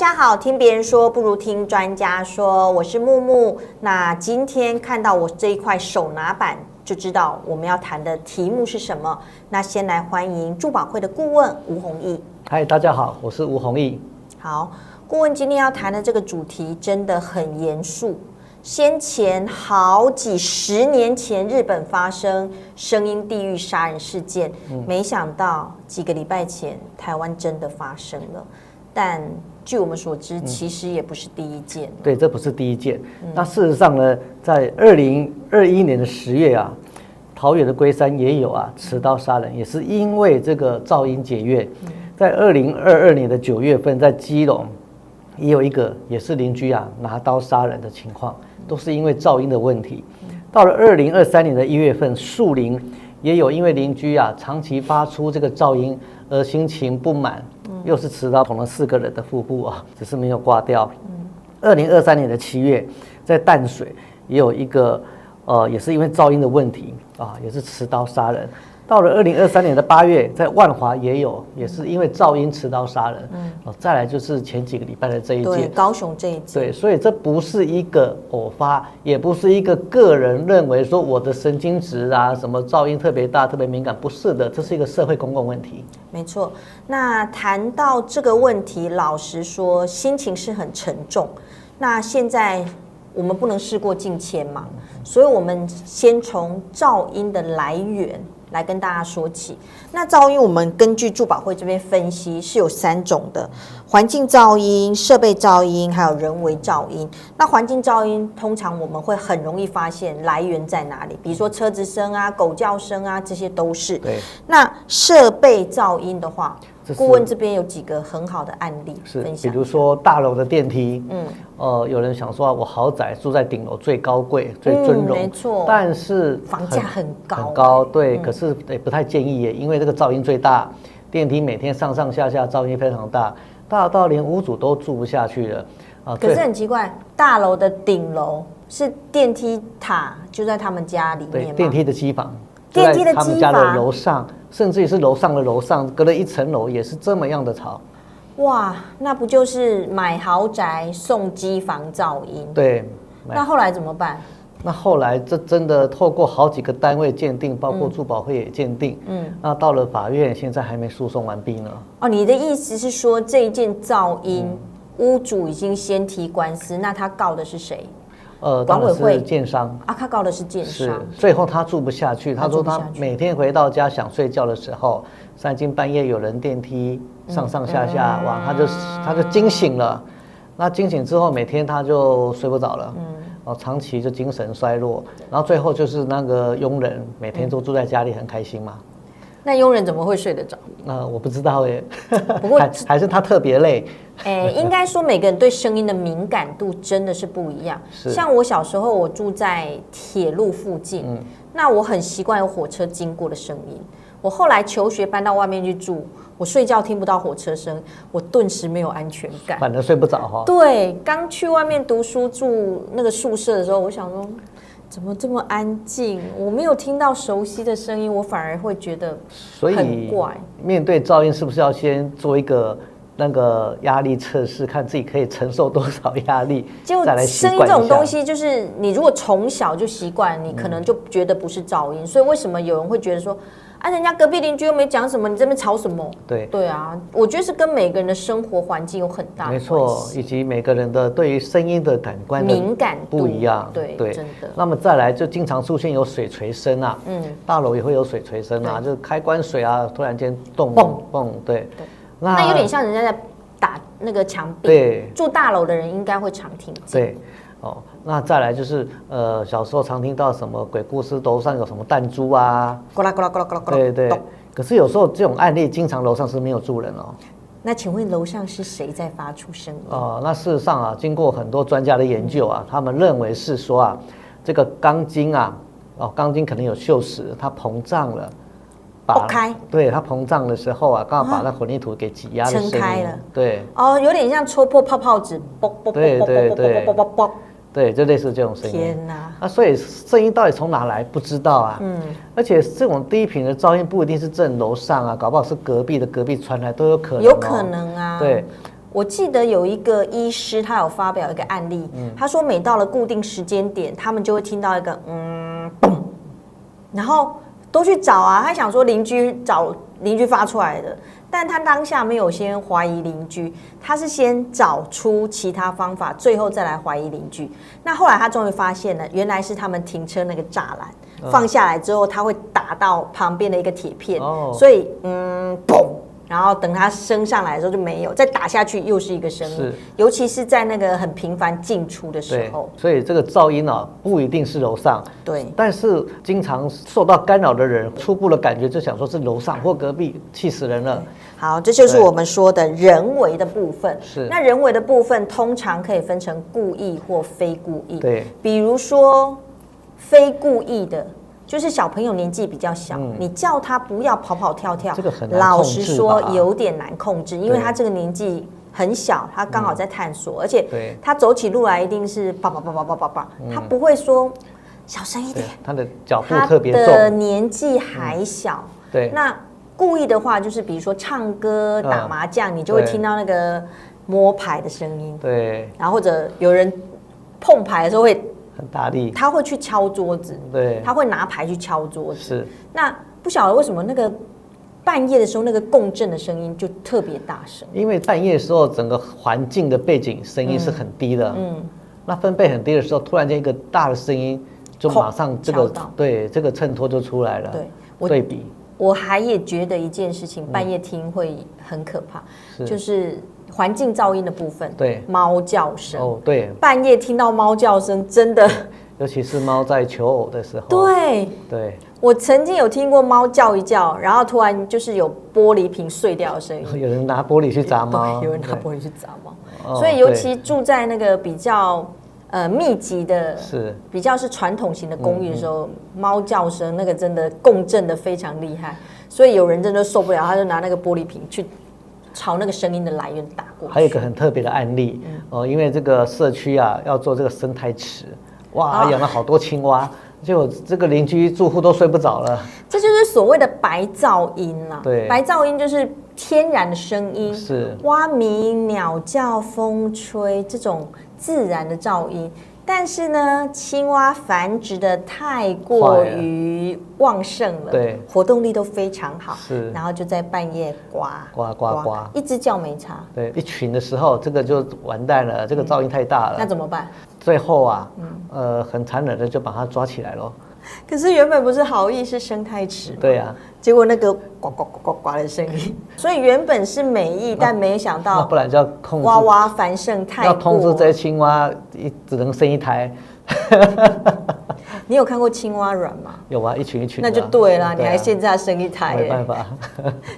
家好，听别人说不如听专家说，我是木木。那今天看到我这一块手拿板，就知道我们要谈的题目是什么。那先来欢迎珠宝会的顾问吴弘毅。嗨，大家好，我是吴弘毅。好，顾问今天要谈的这个主题真的很严肃。先前好几十年前，日本发生声音地狱杀人事件，没想到几个礼拜前，台湾真的发生了。但据我们所知，其实也不是第一件。对，这不是第一件。那事实上呢，在2021年的10月啊，桃园的龟山也有持刀杀人，也是因为这个噪音解约。在2022年的9月份，在基隆也有一个也是邻居拿刀杀人的情况，都是因为噪音的问题。到了2023年的1月份，树林也有因为邻居长期发出这个噪音而心情不满，又是持刀捅了4个人的腹部只是没有挂掉。2023年的7月，在淡水也有一个也是因为噪音的问题也是持刀杀人。到了2023年的8月，在万华也是因为噪音持刀杀人。再来就是前几个礼拜的这一件，对，高雄这一件。对，所以这不是一个偶发，也不是一个个人认为说我的神经质什么噪音特别大、特别敏感，不是的，这是一个社会公共问题。没错。那谈到这个问题，老实说，心情是很沉重。那现在我们不能事过境迁嘛，所以我们先从噪音的来源来跟大家说起。那噪音我们根据珠宝会这边分析是有3种的：环境噪音、设备噪音，还有人为噪音。那环境噪音通常我们会很容易发现来源在哪里，比如说车子声狗叫声这些都是。对。那设备噪音的话，顾问这边有几个很好的案例分享，比如说大楼的电梯，有人想说我豪宅住在顶楼最高贵、最尊荣，没错，但是房价很高，对，可是也不太建议因为这个噪音最大，电梯每天上上下下噪音非常大，大到连屋主都住不下去了可是很奇怪，大楼的顶楼是电梯塔就在他们家里面吗？对，电梯的机房。电梯的他们家的楼上，甚至于是楼上的楼上，隔了1层楼也是这么样的吵。哇，那不就是买豪宅送机房噪音？对。那后来怎么办？那后来这真的透过好几个单位鉴定，包括珠宝会也鉴定。那到了法院，现在还没诉讼完毕呢。你的意思是说这一件噪音，屋主已经先提官司，那他告的是谁？管委会建商他告的是建商。是，最后他住不下去，他说他每天回到家想睡觉的时候，3更半夜有人电梯上上下下，他就惊醒了。那惊醒之后，每天他就睡不着了，长期就精神衰弱，然后最后就是那个佣人每天都住在家里很开心嘛。那佣人怎么会睡得着？我不知道不过还是他特别累。应该说每个人对声音的敏感度真的是不一样。像我小时候，我住在铁路附近，那我很习惯有火车经过的声音。我后来求学搬到外面去住，我睡觉听不到火车声，我顿时没有安全感，反而睡不着对，刚去外面读书住那个宿舍的时候，我想说，怎么这么安静？我没有听到熟悉的声音，我反而会觉得很怪。面对噪音，是不是要先做一个那个压力测试，看自己可以承受多少压力，再来习惯一下。声音这种东西，就是你如果从小就习惯，你可能就觉得不是噪音。所以为什么有人会觉得说，人家隔壁邻居又没讲什么，你这边吵什么？对啊，我觉得是跟每个人的生活环境有很大的关系，没错，以及每个人的对于声音的感官的敏感度不一样。对，真的。那么再来，就经常出现有水锤声大楼也会有水锤声就是开关水突然间动蹦，对。那有点像人家在打那个墙壁。对，住大楼的人应该会常听见。对。那再来就是小时候常听到什么鬼故事，楼上有什么弹珠咕啦咕啦咕啦咕啦，对。可是有时候这种案例，经常楼上是没有住人那请问楼上是谁在发出声音？那事实上经过很多专家的研究他们认为是说这个钢筋钢筋可能有锈蚀，它膨胀了。爆开，对，它膨胀的时候刚好把那混凝土给挤压的声音撑开了，对，有点像戳破泡泡纸，啵啵啵啵啵啵啵啵，对，就类似这种声音。天哪！所以声音到底从哪来不知道而且这种低频的噪音不一定是正楼上搞不好是隔壁的隔壁传来都有可能。有可能对，我记得有一个医师，他有发表一个案例，他说每到了固定时间点，他们就会听到一个嘣，然后都去找啊，他想说邻居发出来的，但他当下没有先怀疑邻居，他是先找出其他方法，最后再来怀疑邻居。那后来他终于发现了，原来是他们停车那个栅栏放下来之后，他会打到旁边的一个铁片，所以嘣。然后等它升上来的时候就没有，再打下去又是一个声音，尤其是在那个很频繁进出的时候。所以这个噪音啊，不一定是楼上，对，但是经常受到干扰的人，初步的感觉就想说是楼上或隔壁，气死人了。好，这就是我们说的人为的部分。是，那人为的部分通常可以分成故意或非故意。对，比如说非故意的。就是小朋友年纪比较小，你叫他不要跑跑跳跳，这个很难控制吧，老实说有点难控制，因为他这个年纪很小，他刚好在探索，而且他走起路来一定是叭叭叭叭叭叭叭，他不会说小声一点，他的脚步特别重，他的年纪还小。对，那故意的话，就是比如说唱歌、打麻将，你就会听到那个摸牌的声音，对，然后或者有人碰牌的时候会。很大力，他会去敲桌子，对，他会拿牌去敲桌子。是，那不晓得为什么那个半夜的时候，那个共振的声音就特别大声。因为半夜的时候，整个环境的背景声音是很低的，那分贝很低的时候，突然间一个大的声音，就马上这个衬托就出来了。对，对比。我还也觉得一件事情，半夜听会很可怕，就是环境噪音的部分，对，猫叫声。哦，对，半夜听到猫叫声，真的，尤其是猫在求偶的时候。对，我曾经有听过猫叫一叫，然后突然就是有玻璃瓶碎掉的声音，有人拿玻璃去砸猫，有人拿玻璃去砸猫，所以尤其住在那个比较密集的，比较是传统型的公寓的时候，猫叫声那个真的共振的非常厉害，所以有人真的受不了，他就拿那个玻璃瓶去朝那个声音的来源打过去。还有一个很特别的案例，因为这个社区啊要做这个生态池，哇，养了好多青蛙，结果这个邻居住户都睡不着了。这就是所谓的白噪音啊。对，白噪音就是天然的声音，是蛙鸣、鸟叫、风吹这种自然的噪音。但是呢，青蛙繁殖的太过于旺盛了，对，活动力都非常好，是，然后就在半夜呱呱呱呱，一只叫没差，对，一群的时候，这个就完蛋了，这个噪音太大了，那怎么办？最后啊，很残忍的就把它抓起来咯。可是原本不是好意是生态池吗？对啊，结果那个呱呱呱呱呱的声音，所以原本是美意，但没想到，不然就要控制蛙蛙繁盛太过，要通知这些青蛙只能生一胎。你有看过青蛙卵吗？有啊，一群一群的。那就对了，你还现在生一胎，没办法，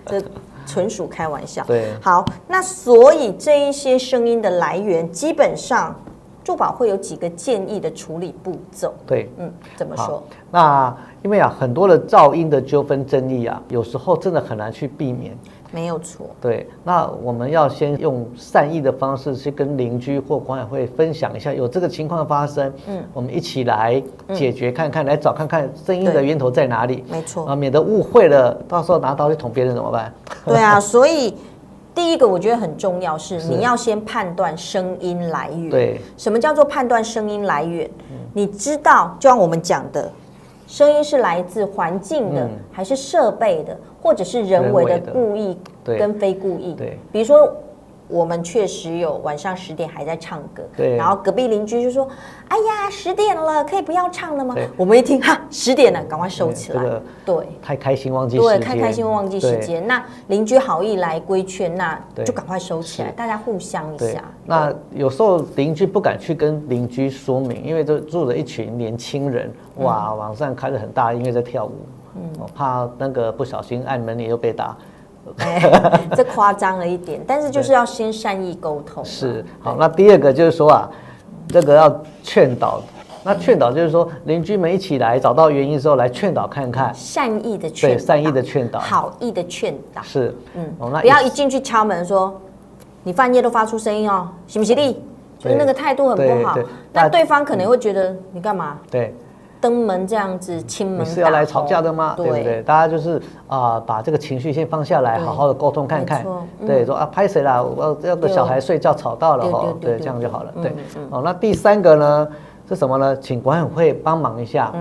这纯属开玩笑。对，好，那所以这一些声音的来源，基本上住保会有几个建议的处理步骤。对，怎么说？那因为啊，很多的噪音的纠纷争议啊，有时候真的很难去避免。没有错。对，那我们要先用善意的方式去跟邻居或管委会分享一下，有这个情况发生，我们一起来解决看看，来找看看声音的源头在哪里。没错。啊，免得误会了，到时候拿刀去捅别人怎么办？对啊，所以第一个我觉得很重要是你要先判断声音来源。对，什么叫做判断声音来源？你知道，就像我们讲的，声音是来自环境的，还是设备的，或者是人为的故意跟非故意？对，比如说我们确实有晚上10点还在唱歌，对，然后隔壁邻居就说：“哎呀，10点了，可以不要唱了吗？”我们一听，哈，10点了，赶快收起来。对，太开心忘记时间，对，太开心忘记时间。那邻居好意来规劝，那就赶快收起来，大家互相一下。那有时候邻居不敢去跟邻居说明，因为就住着一群年轻人，哇，晚上开着很大音乐在跳舞，怕那个不小心按门铃又被打。这夸张了一点，但是就是要先善意沟通。是，好，那第二个就是说啊，这个要劝导。那劝导就是说，邻居们一起来找到原因之后来劝导看看，善意的劝导，对，善意的劝导，好意的劝导，是，不要一进去敲门说，你半夜都发出声音哦，行不行？就是那个态度很不好，那对方可能会觉得你干嘛？对。登门这样子亲门打吼，你是要来吵架的吗？对不对？大家就是把这个情绪先放下来，好好的沟通看看。对，说拍谁啦？我要个小孩睡觉吵到了哈，对，这样就好了。对，那第3个呢是什么呢？请管委会帮忙一下。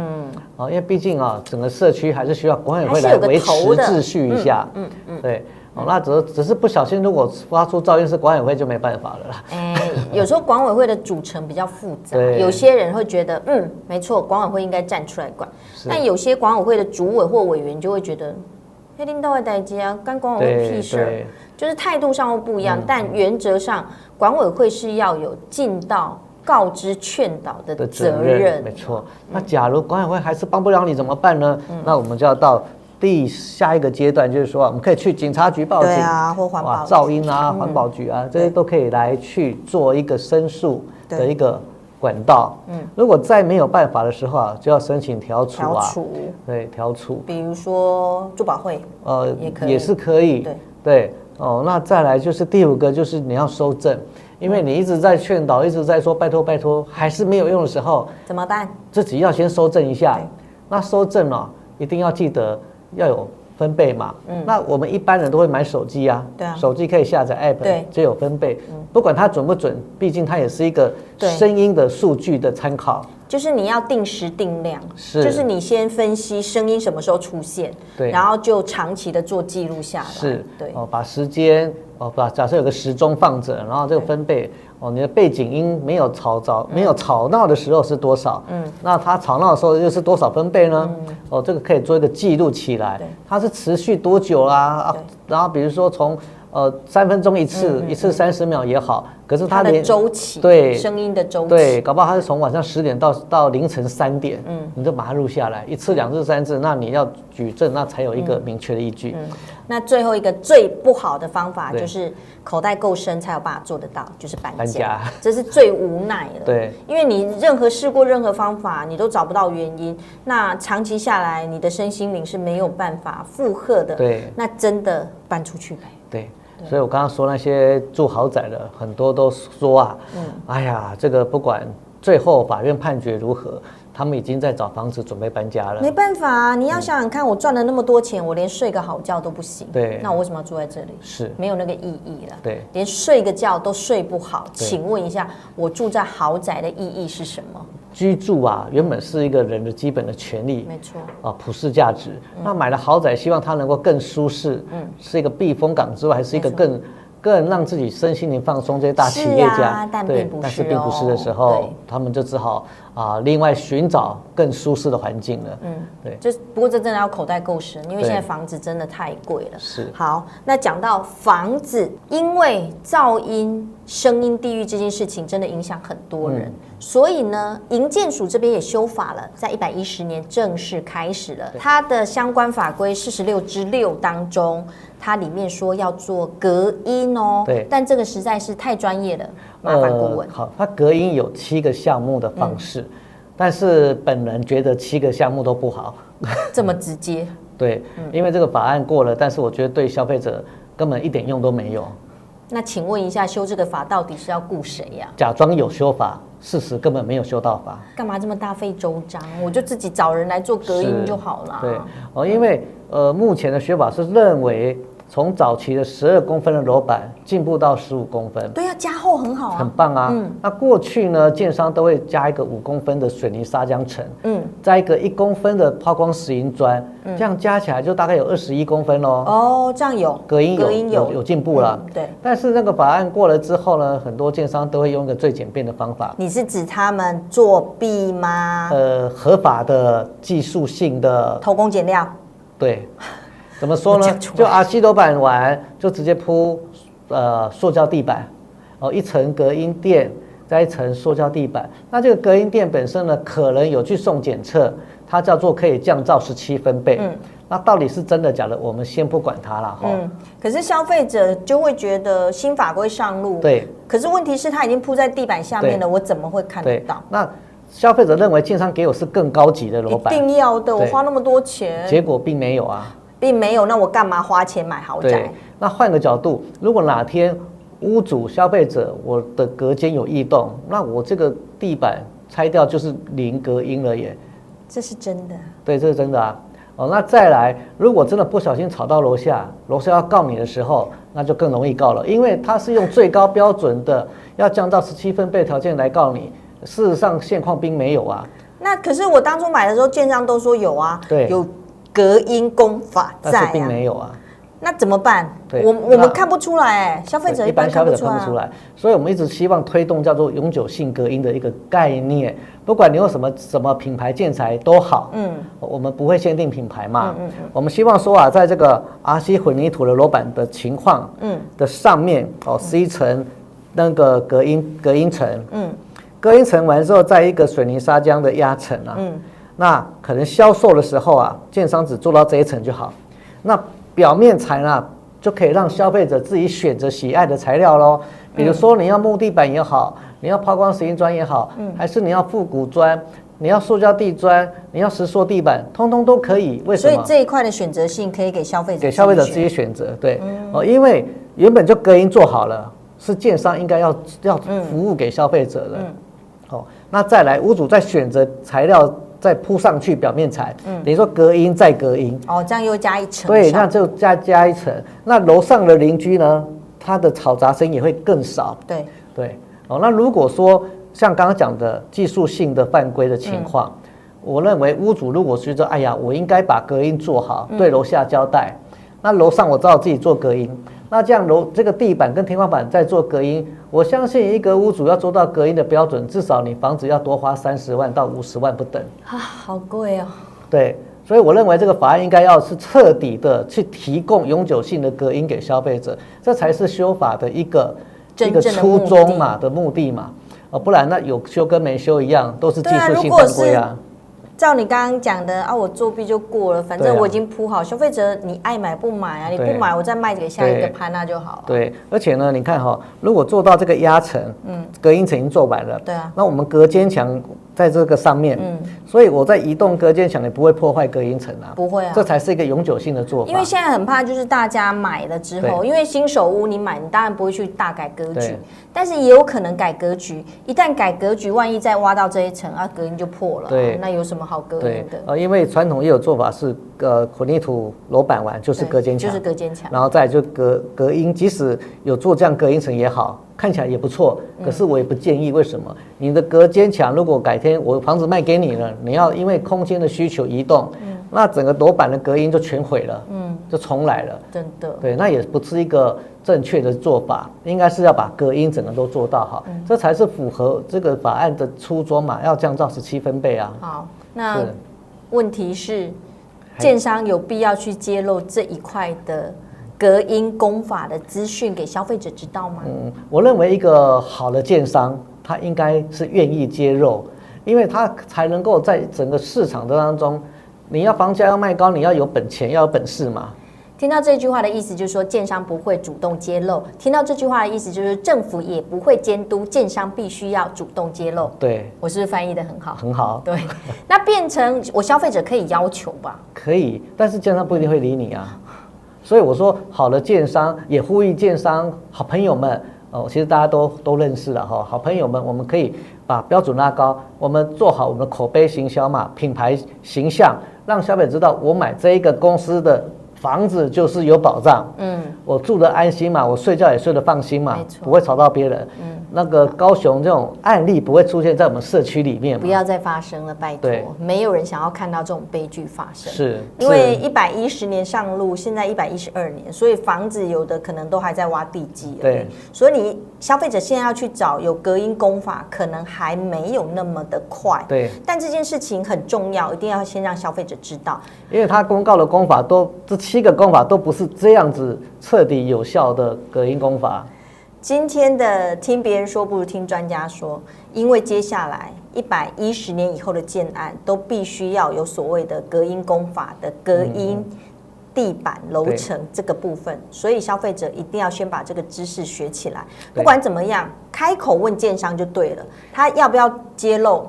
因为毕竟整个社区还是需要管委会来维持秩序一下。对。那只是不小心，如果发出噪音是管委会就没办法了啦。有时候管委会的组成比较复杂，有些人会觉得没错，管委会应该站出来管。但有些管委会的主委或委员就会觉得，黑领导的代志啊，干管委会屁事，就是态度上会不一样。但原则上，管委会是要有尽到告知劝导的责任。没错。那假如管委会还是帮不了你怎么办呢？那我们就要到下一个阶段，就是说我们可以去警察局报警，或环保噪音环保局这些都可以来去做一个申诉的一个管道。如果再没有办法的时候就要申请调处。对，调处。比如说住保会，也是可以。对。那再来就是第5个，就是你要收证，因为你一直在劝导，一直在说拜托拜托，还是没有用的时候，怎么办？自己要先收证一下。那收证一定要记得要有分贝嘛。那我们一般人都会买手机啊，手机可以下载 app， 就有分贝。不管它准不准，毕竟它也是一个声音的数据的参考。就是你要定时定量，就是你先分析声音什么时候出现，然后就长期的做记录下来。对，把时间假设有个时钟放着，然后这个分贝。你的背景音没有吵闹的时候是多少？那它吵闹的时候又是多少分贝呢？这个可以做一个记录起来。它是持续多久啦？然后比如说从3分钟一次30秒也好，可是它的周期，声音的周期，对，搞不好它是从晚上10点到凌晨3点，你就把它录下来，1次、2次、3次，那你要举证，那才有一个明确的依据。那最后一个最不好的方法就是口袋够深才有办法做得到，就是搬家，这是最无奈的。对，因为你试过任何方法，你都找不到原因，那长期下来，你的身心灵是没有办法负荷的。对，那真的搬出去呗。对。所以我刚刚说那些住豪宅的，很多都说哎呀，这个不管最后法院判决如何，他们已经在找房子准备搬家了。没办法啊，你要想想看，我赚了那么多钱，我连睡个好觉都不行。对，那我为什么要住在这里？是没有那个意义了。对，连睡个觉都睡不好。请问一下，我住在豪宅的意义是什么？居住原本是一个人的基本的权利，没错普世价值。那买了豪宅，希望它能够更舒适，是一个避风港之外，还是一个更让自己身心灵放松。这些大企业家，但并不是并不是的时候，他们就只好另外寻找更舒适的环境了。对，不过这真的要口袋够深，因为现在房子真的太贵了。是。好，那讲到房子，因为噪音、声音地狱这件事情，真的影响很多人。所以呢，营建署这边也修法了，在110年正式开始了。它的相关法规46之6当中，它里面说要做隔音对，但这个实在是太专业了，麻烦顾问。好，它隔音有7个项目的方式，但是本人觉得7个项目都不好。这么直接？对，因为这个法案过了，但是我觉得对消费者根本一点用都没有。那请问一下，修这个法到底是要顾谁呀？假装有修法，事实根本没有修到法。干嘛这么大费周章？我就自己找人来做隔音就好了。对，因为目前的修法是认为从早期的12公分的楼板进步到15公分。对啊，加厚很好啊，很棒啊。那过去呢，建商都会加一个5公分的水泥砂浆层，再一个1公分的抛光石英砖，这样加起来就大概有21公分咯。这样有隔音有进步了。对。但是那个法案过了之后呢，很多建商都会用一个最简便的方法。你是指他们作弊吗？合法的技术性的偷工减料。对。怎么说呢？就RC楼板完就直接铺塑胶地板，一层隔音垫，再一层塑胶地板。那这个隔音垫本身呢，可能有去送检测，它叫做可以降噪17分贝。那到底是真的假的？我们先不管它了哈。可是消费者就会觉得新法规上路，对。可是问题是它已经铺在地板下面了，我怎么会看得到？那消费者认为建商给我是更高级的楼板，一定要的，我花那么多钱，结果并没有啊。并没有，那我干嘛花钱买豪宅？那换个角度，如果哪天屋主、消费者我的隔间有异动，那我这个地板拆掉就是零隔音了耶。这是真的。对，这是真的啊。那再来，如果真的不小心吵到楼下要告你的时候，那就更容易告了，因为他是用最高标准的要降到17分贝条件来告你，事实上现况并没有啊。那可是我当初买的时候，建商都说有啊，对，有隔音工法在啊，但是并没有啊。那怎么办？对，我们看不出来，消费者一般消费者看看不出来，所以我们一直希望推动叫做永久性隔音的一个概念。不管你用什么品牌建材都好，我们不会限定品牌嘛，我们希望说啊，在这个 RC 混凝土的楼板的情况，的上面是一层那个隔音层，隔音层完之后，再一个水泥砂浆的压层啊，那可能销售的时候啊，建商只做到这一层就好，那表面材呢，就可以让消费者自己选择喜爱的材料咯。比如说你要木地板也好，你要抛光石英砖也好，还是你要复古砖，你要塑胶地砖，你要石塑地板，通通都可以。为什么？所以这一块的选择性可以给消费者自己选择。对，因为原本就隔音做好了，是建商应该要服务给消费者的。那再来屋主在选择材料。再铺上去表面材，等于说隔音再隔音，这样又加一层。对，那就加一层。那楼上的邻居呢，他的吵杂声也会更少。对，那如果说像刚刚讲的技术性的犯规的情况，我认为屋主如果觉得，哎呀，我应该把隔音做好，对楼下交代，那楼上我只好自己做隔音。那这样这个地板跟天花板再做隔音，我相信一个屋主要做到隔音的标准，至少你房子要多花30万到50万不等。好贵哦。对，所以我认为这个法案应该要是彻底的去提供永久性的隔音给消费者，这才是修法的一个初衷嘛的目的嘛。不然那有修跟没修一样，都是技术性犯规啊。照你刚刚讲的我作弊就过了，反正我已经铺好，消费者你爱买不买啊？你不买，我再卖给下一个潘娜就好了。对，而且呢，你看如果做到这个压层，隔音层已经做完了，对啊，那我们隔间墙在这个上面，所以我在移动隔间墙，你不会破坏隔音层啊，不会啊，这才是一个永久性的做法。因为现在很怕就是大家买了之后，因为新手屋你买，你当然不会去大改格局，但是也有可能改格局，一旦改格局，万一再挖到这一层隔音就破了，那有什么好隔音的？因为传统也有做法是混凝土楼板完就是隔间墙，然后再就隔音，即使有做这样隔音层也好，看起来也不错，可是我也不建议。为什么？你的隔间墙如果改天我房子卖给你了，你要因为空间的需求移动，那整个楼板的隔音就全毁了，就重来了。真的，对，那也不是一个正确的做法，应该是要把隔音整个都做到好，这才是符合这个法案的初衷嘛，要降到17分贝啊。好，那问题是，建商有必要去揭露这一块的隔音工法的资讯给消费者知道吗？我认为一个好的建商，他应该是愿意揭露，因为他才能够在整个市场的当中，你要房价要卖高，你要有本钱，要有本事嘛。听到这句话的意思就是说，建商不会主动揭露；听到这句话的意思就是政府也不会监督，建商必须要主动揭露。对，我是不是翻译的很好？很好。对，那变成我消费者可以要求吧？可以，但是建商不一定会理你啊。所以我说，好的建商也呼吁建商好朋友们其实大家都认识了好朋友们，我们可以把标准拉高，我们做好我们的口碑行销嘛，品牌形象，让消费者知道我买这一个公司的房子就是有保障，我住得安心嘛，我睡觉也睡得放心嘛，不会吵到别人。那个高雄这种案例不会出现在我们社区里面嘛，不要再发生了，拜托，没有人想要看到这种悲剧发生。是，因为110年上路，现在112年，所以房子有的可能都还在挖地基而已。对，所以你消费者现在要去找有隔音工法，可能还没有那么的快。对，但这件事情很重要，一定要先让消费者知道，因为他公告的工法这7个工法都不是这样子彻底有效的隔音工法。今天的听别人说不如听专家说，因为接下来110年以后的建案都必须要有所谓的隔音工法的隔音地板楼层这个部分，所以消费者一定要先把这个知识学起来。不管怎么样，开口问建商就对了，他要不要揭露，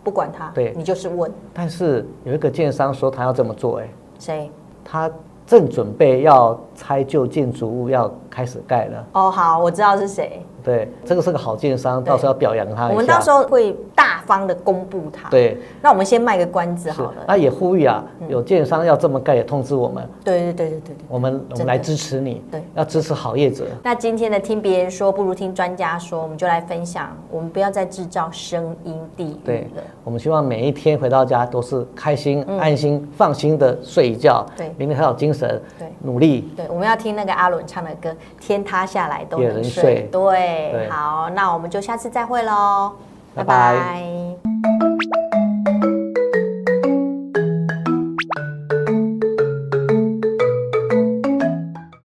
不管他，你就是问。但是有一个建商说他要这么做，谁？他正准备要拆旧建筑物要开始盖了。好，我知道是谁。对，这个是个好建商，到时候要表扬他一下。我们到时候会大方的公布他。对，那我们先卖个关子好了。那也呼吁啊，有建商要这么盖，也通知我们。对，我们来支持你。对，要支持好业者。那今天的听别人说不如听专家说，我们就来分享，我们不要再制造声音地狱了。我们希望每一天回到家都是开心、安心、放心的睡一觉。对，明天还有精神，努力。对，我们要听那个阿伦唱的歌，天塌下来都能睡。对，好，那我们就下次再会喽，拜拜。